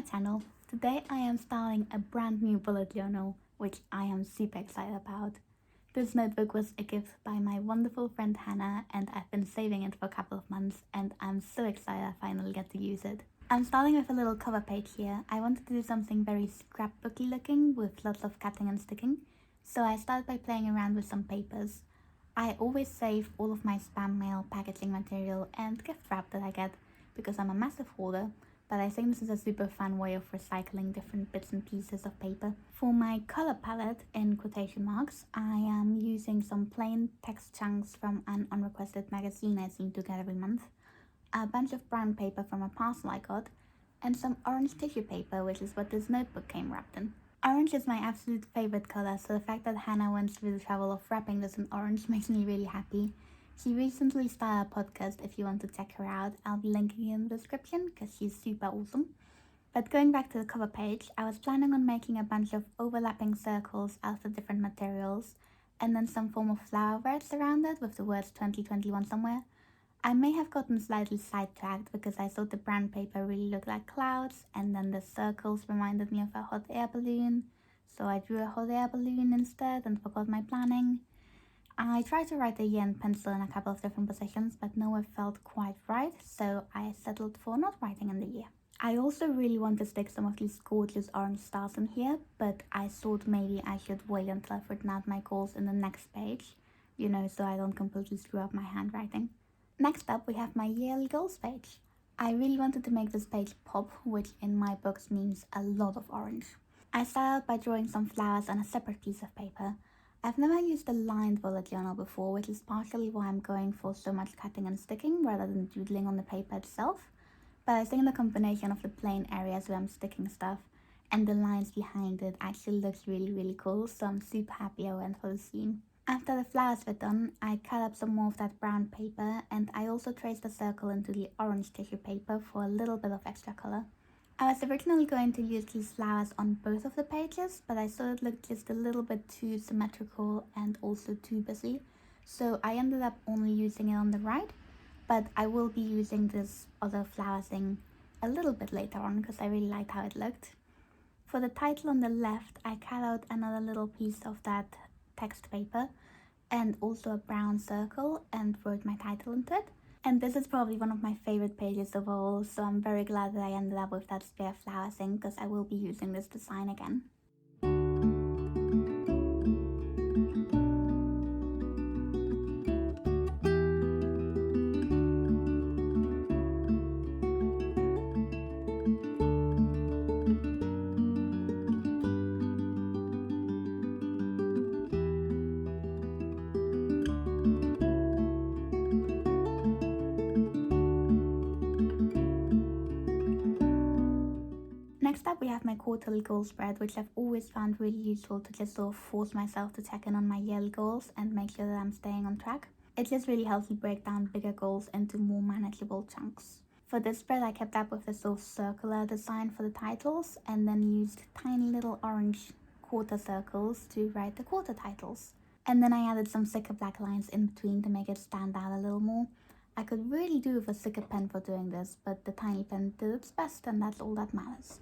channel. Today I am starting a brand new bullet journal, which I am super excited about. This notebook was a gift by my wonderful friend Hanna, and I've been saving it for a couple of months, and I'm so excited I finally get to use it. I'm starting with a little cover page here. I wanted to do something very scrapbooky looking with lots of cutting and sticking, so I started by playing around with some papers. I always save all of my spam mail, packaging material and gift wrap that I get because I'm a massive hoarder, but I think this is a super fun way of recycling different bits and pieces of paper. For my color palette, in quotation marks, I am using some plain text chunks from an unrequested magazine I seem to get every month, a bunch of brown paper from a parcel I got, and some orange tissue paper, which is what this notebook came wrapped in. Orange is my absolute favorite color, so the fact that Hanna went through the trouble of wrapping this in orange makes me really happy. She recently started a podcast. If you want to check her out, I'll be linking in the description because she's super awesome. But going back to the cover page, I was planning on making a bunch of overlapping circles out of different materials and then some form of flower words around it with the words 2021 somewhere. I may have gotten slightly sidetracked because I thought the brown paper really looked like clouds and then the circles reminded me of a hot air balloon, so I drew a hot air balloon instead and forgot my planning. I tried to write a year in pencil in a couple of different positions, but nowhere felt quite right, so I settled for not writing in the year. I also really want to stick some of these gorgeous orange stars in here, but I thought maybe I should wait until I've written out my goals in the next page, so I don't completely screw up my handwriting. Next up, we have my yearly goals page. I really wanted to make this page pop, which in my books means a lot of orange. I started out by drawing some flowers on a separate piece of paper. I've never used a lined bullet journal before, which is partially why I'm going for so much cutting and sticking rather than doodling on the paper itself. But I think the combination of the plain areas where I'm sticking stuff and the lines behind it actually looks really cool, so I'm super happy I went for the theme. After the flowers were done, I cut up some more of that brown paper and I also traced a circle into the orange tissue paper for a little bit of extra color. I was originally going to use these flowers on both of the pages, but I thought it looked just a little bit too symmetrical and also too busy, so I ended up only using it on the right, but I will be using this other flower thing a little bit later on because I really liked how it looked. For the title on the left, I cut out another little piece of that text paper and also a brown circle and wrote my title into it. And this is probably one of my favorite pages of all, so I'm very glad that I ended up with that spare flower thing because I will be using this design again. Next up, we have my quarterly goal spread, which I've always found really useful to just sort of force myself to check in on my yearly goals and make sure that I'm staying on track. It just really helps me break down bigger goals into more manageable chunks. For this spread, I kept up with the sort of circular design for the titles and then used tiny little orange quarter circles to write the quarter titles. And then I added some thicker black lines in between to make it stand out a little more. I could really do with a thicker pen for doing this, but the tiny pen did its best and that's all that matters.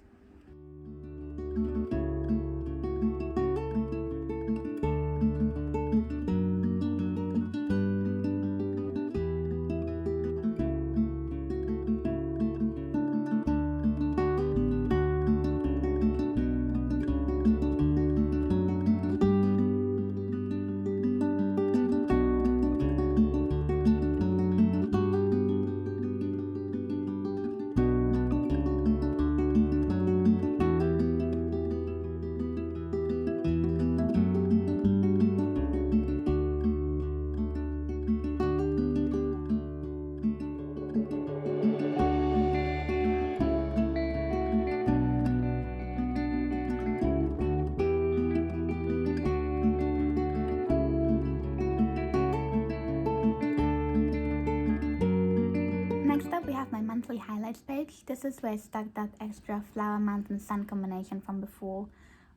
Next up, we have my monthly highlights page. This is where I stuck that extra flower, mountain, sun combination from before.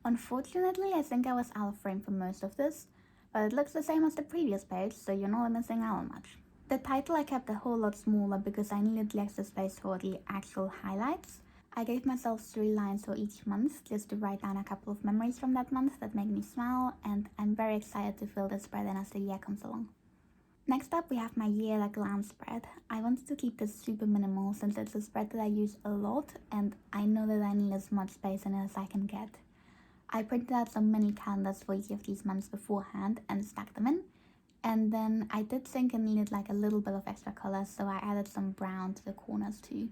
Unfortunately, I think I was out of frame for most of this, but it looks the same as the previous page, so you're not missing out on much. The title I kept a whole lot smaller because I needed the extra space for the actual highlights. I gave myself 3 lines for each month just to write down a couple of memories from that month that make me smile, and I'm very excited to fill this spread in as the year comes along. Next up, we have my year at a glance spread. I wanted to keep this super minimal since it's a spread that I use a lot and I know that I need as much space in it as I can get. I printed out some mini calendars for each of these months beforehand and stuck them in. And then I did think it needed like a little bit of extra color, so I added some brown to the corners too.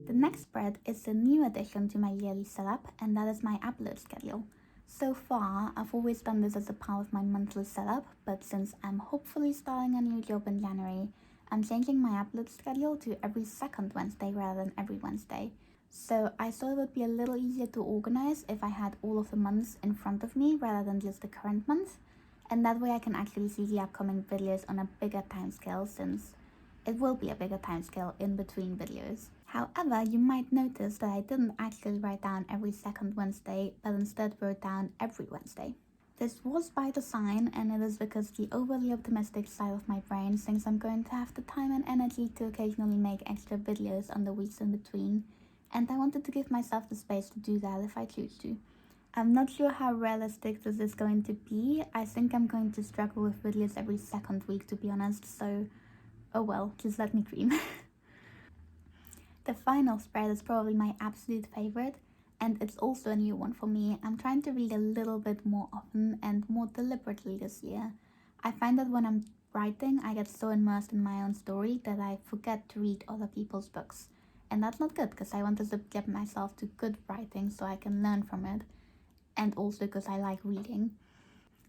The next spread is a new addition to my yearly setup, and that is my upload schedule. So far, I've always done this as a part of my monthly setup, but since I'm hopefully starting a new job in January, I'm changing my upload schedule to every second Wednesday rather than every Wednesday. So I thought it would be a little easier to organize if I had all of the months in front of me rather than just the current month, and that way I can actually see the upcoming videos on a bigger timescale, since it will be a bigger timescale in between videos. However, you might notice that I didn't actually write down every second Wednesday, but instead wrote down every Wednesday. This was by design, and it is because the overly optimistic side of my brain thinks I'm going to have the time and energy to occasionally make extra videos on the weeks in between, and I wanted to give myself the space to do that if I choose to. I'm not sure how realistic this is going to be. I think I'm going to struggle with videos every second week, to be honest, so oh well, just let me dream. The final spread is probably my absolute favorite, and it's also a new one for me. I'm trying to read a little bit more often and more deliberately this year. I find that when I'm writing, I get so immersed in my own story that I forget to read other people's books. And that's not good, because I want to subject myself to good writing so I can learn from it, and also because I like reading.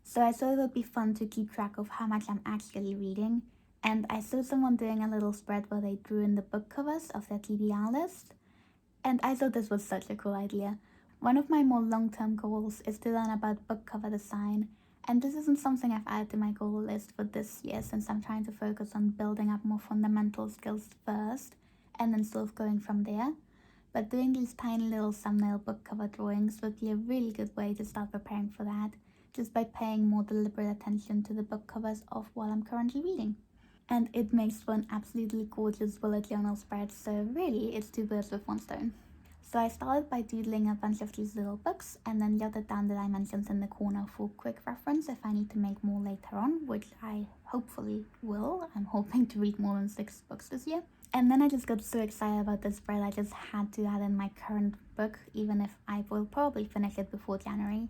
So I thought it would be fun to keep track of how much I'm actually reading, and I saw someone doing a little spread where they drew in the book covers of their TBR list, and I thought this was such a cool idea. One of my more long-term goals is to learn about book cover design, and this isn't something I've added to my goal list for this year since I'm trying to focus on building up more fundamental skills first and then sort of going from there. But doing these tiny little thumbnail book cover drawings would be a really good way to start preparing for that, just by paying more deliberate attention to the book covers of what I'm currently reading. And it makes for an absolutely gorgeous bullet journal spread, so really it's 2 birds with 1 stone. So I started by doodling a bunch of these little books and then jotted down the dimensions in the corner for quick reference if I need to make more later on, which I hopefully will. I'm hoping to read more than 6 books this year. And then I just got so excited about this spread I just had to add in my current book, even if I will probably finish it before January.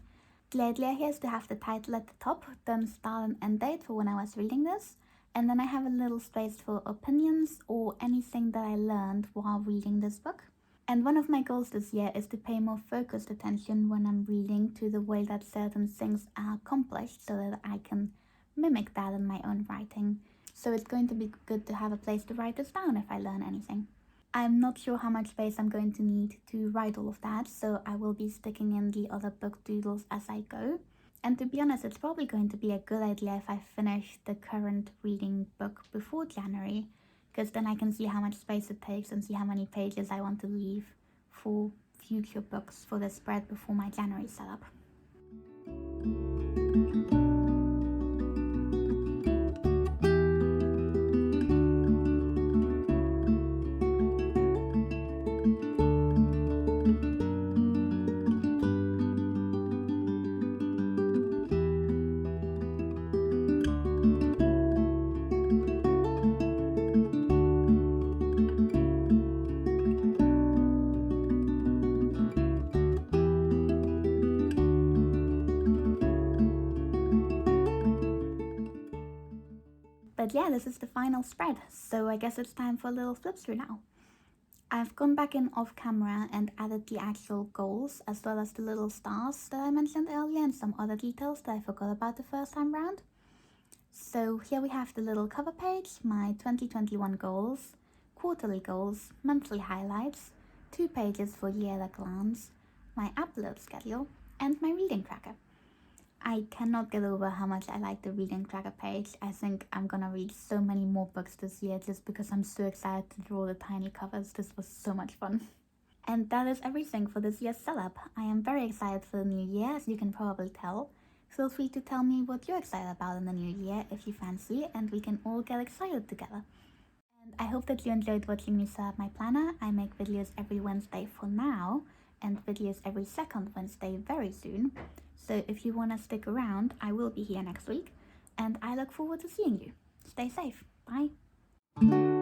The idea here is to have the title at the top, then start and end date for when I was reading this, and then I have a little space for opinions or anything that I learned while reading this book. And one of my goals this year is to pay more focused attention when I'm reading to the way that certain things are accomplished so that I can mimic that in my own writing. So it's going to be good to have a place to write this down if I learn anything. I'm not sure how much space I'm going to need to write all of that, so I will be sticking in the other book doodles as I go. And to be honest, it's probably going to be a good idea if I finish the current reading book before January, because then I can see how much space it takes and see how many pages I want to leave for future books for the spread before my January setup. But yeah, this is the final spread, so I guess it's time for a little flip through now. I've gone back in off camera and added the actual goals as well as the little stars that I mentioned earlier and some other details that I forgot about the first time round. So here we have the little cover page, my 2021 goals, quarterly goals, monthly highlights, 2 pages for year at a glance, my upload schedule, and my reading tracker. I cannot get over how much I like the reading tracker page. I think I'm gonna read so many more books this year just because I'm so excited to draw the tiny covers. This was so much fun. And that is everything for this year's setup. I am very excited for the new year, as you can probably tell. Feel free to tell me what you're excited about in the new year if you fancy, and we can all get excited together. And I hope that you enjoyed watching me set up my planner. I make videos every Wednesday for now, and videos every second Wednesday very soon. So if you want to stick around, I will be here next week, and I look forward to seeing you. Stay safe. Bye.